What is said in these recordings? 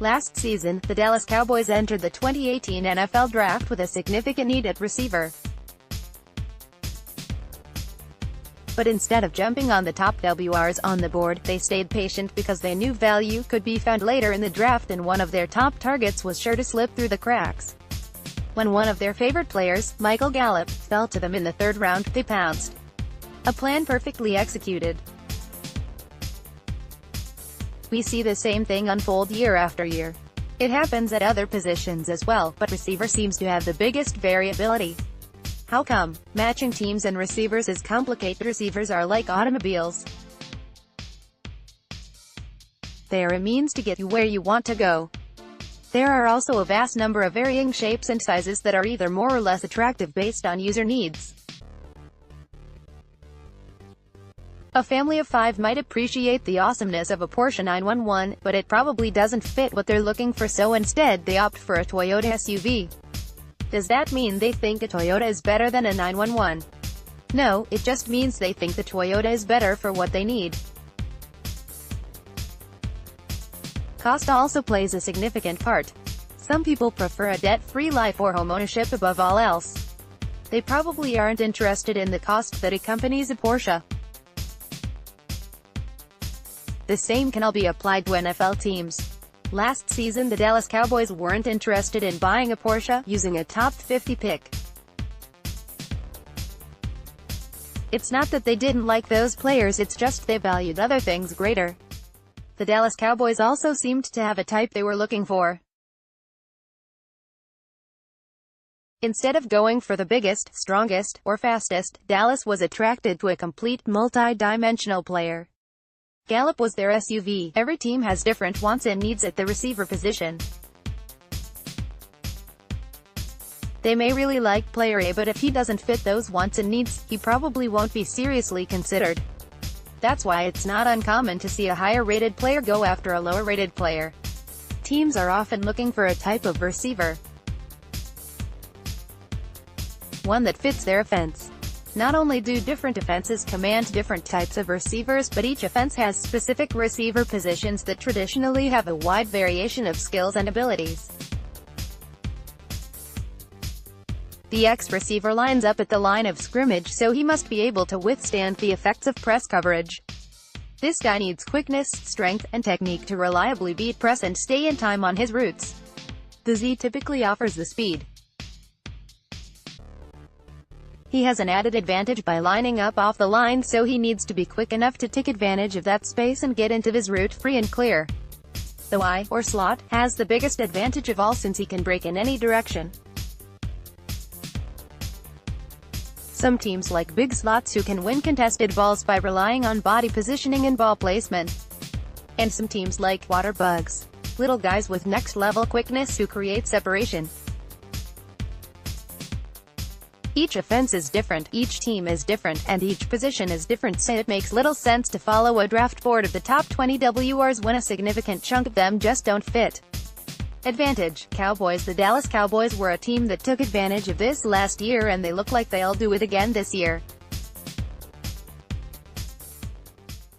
Last season, the Dallas Cowboys entered the 2018 NFL Draft with a significant need at receiver. But instead of jumping on the top WRs on the board, they stayed patient because they knew value could be found later in the draft and one of their top targets was sure to slip through the cracks. When one of their favorite players, Michael Gallup, fell to them in the third round, they pounced. A plan perfectly executed. We see the same thing unfold year after year. It happens at other positions as well, but receiver seems to have the biggest variability. How come? Matching teams and receivers is complicated. Receivers are like automobiles. They are a means to get you where you want to go. There are also a vast number of varying shapes and sizes that are either more or less attractive based on user needs. A family of 5 might appreciate the awesomeness of a Porsche 911, but it probably doesn't fit what they're looking for, so instead they opt for a Toyota SUV. Does that mean they think a Toyota is better than a 911? No, it just means they think the Toyota is better for what they need. Cost also plays a significant part. Some people prefer a debt-free life or homeownership above all else. They probably aren't interested in the cost that accompanies a Porsche. The same can all be applied to NFL teams. Last season the Dallas Cowboys weren't interested in buying a Porsche, using a top 50 pick. It's not that they didn't like those players, it's just they valued other things greater. The Dallas Cowboys also seemed to have a type they were looking for. Instead of going for the biggest, strongest, or fastest, Dallas was attracted to a complete, multi-dimensional player. Gallup was their SUV. Every team has different wants and needs at the receiver position. They may really like player A, but if he doesn't fit those wants and needs, he probably won't be seriously considered. That's why it's not uncommon to see a higher-rated player go after a lower-rated player. Teams are often looking for a type of receiver, one that fits their offense. Not only do different offenses command different types of receivers, but each offense has specific receiver positions that traditionally have a wide variation of skills and abilities. The X-receiver lines up at the line of scrimmage, so he must be able to withstand the effects of press coverage. This guy needs quickness, strength, and technique to reliably beat press and stay in time on his routes. The Z typically offers the speed. He has an added advantage by lining up off the line, so he needs to be quick enough to take advantage of that space and get into his route free and clear. The Y, or slot, has the biggest advantage of all since he can break in any direction. Some teams like big slots who can win contested balls by relying on body positioning and ball placement. And some teams like water bugs, little guys with next-level quickness who create separation. Each offense is different, each team is different, and each position is different, so it makes little sense to follow a draft board of the top 20 WRs when a significant chunk of them just don't fit. Advantage: Cowboys. The Dallas Cowboys were a team that took advantage of this last year, and they look like they'll do it again this year.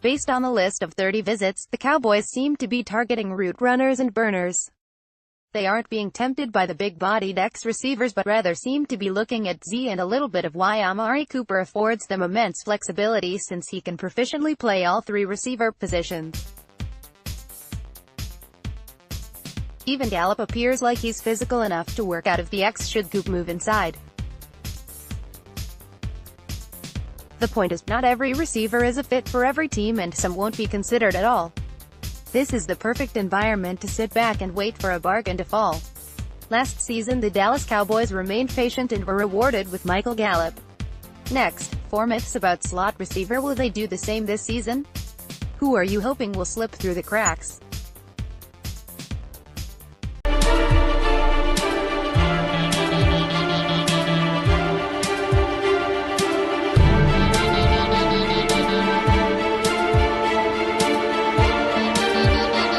Based on the list of 30 visits, the Cowboys seem to be targeting route runners and burners. They aren't being tempted by the big-bodied X receivers, but rather seem to be looking at Z and a little bit of Y. Amari Cooper affords them immense flexibility since he can proficiently play all 3 receiver positions. Even Gallup appears like he's physical enough to work out of the X should Coop move inside. The point is, not every receiver is a fit for every team, and some won't be considered at all. This is the perfect environment to sit back and wait for a bargain to fall. Last season the Dallas Cowboys remained patient and were rewarded with Michael Gallup. Next, 4 myths about slot receiver. Will they do the same this season? Who are you hoping will slip through the cracks?